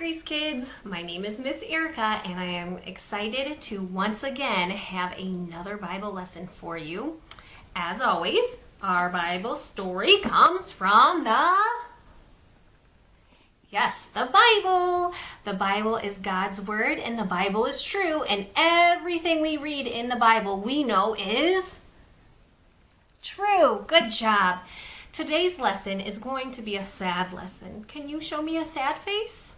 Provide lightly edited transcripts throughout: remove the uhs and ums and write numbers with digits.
Grace Kids, my name is Miss Erica and I am excited to once again have another Bible lesson for you. As always, our Bible story comes from the Bible. The Bible is God's Word and the Bible is true, and everything we read in the Bible we know is true. Good job. Today's lesson is going to be a sad lesson. Can you show me a sad face?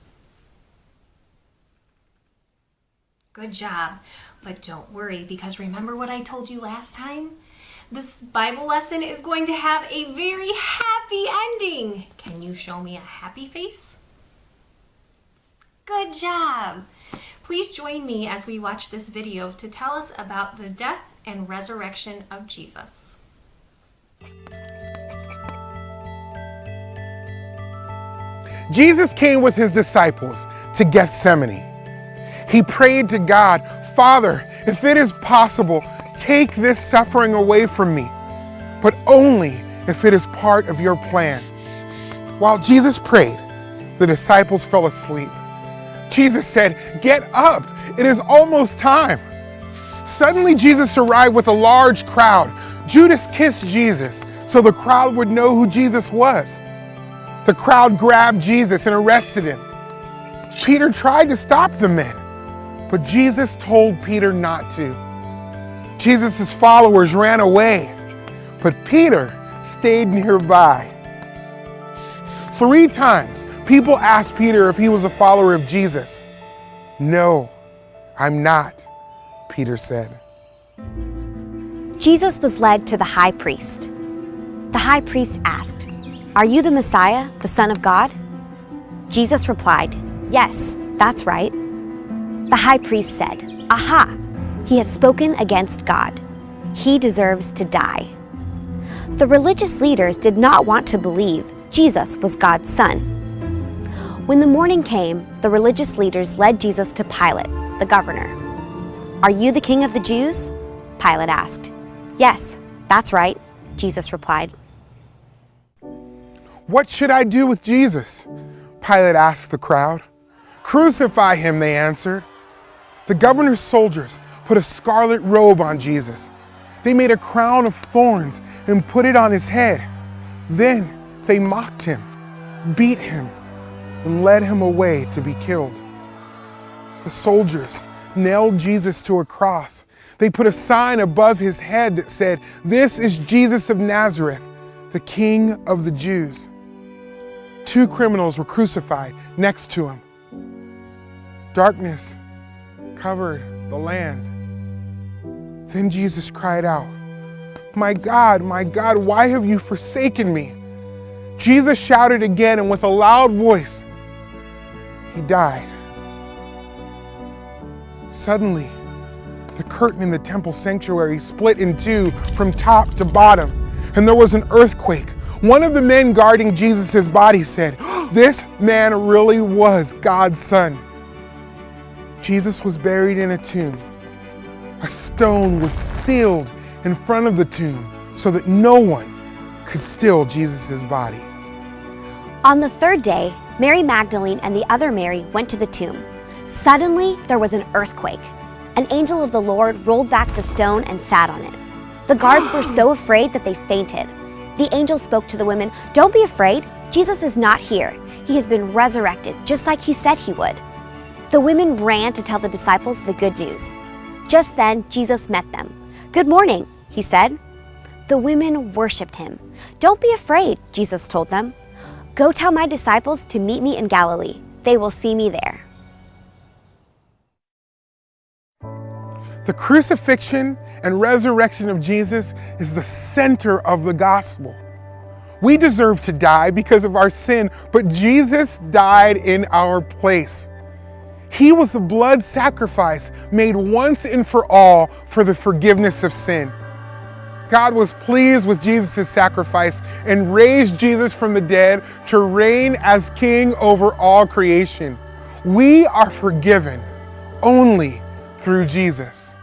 Good job. But don't worry, because remember what I told you last time? This Bible lesson is going to have a very happy ending. Can you show me a happy face? Good job. Please join me as we watch this video to tell us about the death and resurrection of Jesus. Jesus came with his disciples to Gethsemane. He prayed to God, "Father, if it is possible, take this suffering away from me, but only if it is part of your plan." While Jesus prayed, the disciples fell asleep. Jesus said, "Get up, it is almost time." Suddenly Jesus arrived with a large crowd. Judas kissed Jesus so the crowd would know who Jesus was. The crowd grabbed Jesus and arrested him. Peter tried to stop the men, but Jesus told Peter not to. Jesus' followers ran away, but Peter stayed nearby. 3 times, people asked Peter if he was a follower of Jesus. "No, I'm not," Peter said. Jesus was led to the high priest. The high priest asked, "Are you the Messiah, the Son of God?" Jesus replied, "Yes, that's right." The high priest said, "Aha, he has spoken against God. He deserves to die." The religious leaders did not want to believe Jesus was God's son. When the morning came, the religious leaders led Jesus to Pilate, the governor. "Are you the king of the Jews?" Pilate asked. "Yes, that's right," Jesus replied. "What should I do with Jesus?" Pilate asked the crowd. "Crucify him," they answered. The governor's soldiers put a scarlet robe on Jesus. They made a crown of thorns and put it on his head. Then they mocked him, beat him, and led him away to be killed. The soldiers nailed Jesus to a cross. They put a sign above his head that said, "This is Jesus of Nazareth, the King of the Jews." 2 criminals were crucified next to him. Darkness covered the land. Then Jesus cried out, my God, why have you forsaken me?" Jesus shouted again, and with a loud voice, he died. Suddenly, the curtain in the temple sanctuary split in 2 from top to bottom, and there was an earthquake. One of the men guarding Jesus' body said, "This man really was God's son." Jesus was buried in a tomb. A stone was sealed in front of the tomb so that no one could steal Jesus' body. On the 3rd day, Mary Magdalene and the other Mary went to the tomb. Suddenly, there was an earthquake. An angel of the Lord rolled back the stone and sat on it. The guards were so afraid that they fainted. The angel spoke to the women, "Don't be afraid. Jesus is not here. He has been resurrected, just like he said he would." The women ran to tell the disciples the good news. Just then, Jesus met them. "Good morning," he said. The women worshiped him. "Don't be afraid," Jesus told them. "Go tell my disciples to meet me in Galilee. They will see me there." The crucifixion and resurrection of Jesus is the center of the gospel. We deserve to die because of our sin, but Jesus died in our place. He was the blood sacrifice made once and for all for the forgiveness of sin. God was pleased with Jesus' sacrifice and raised Jesus from the dead to reign as king over all creation. We are forgiven only through Jesus.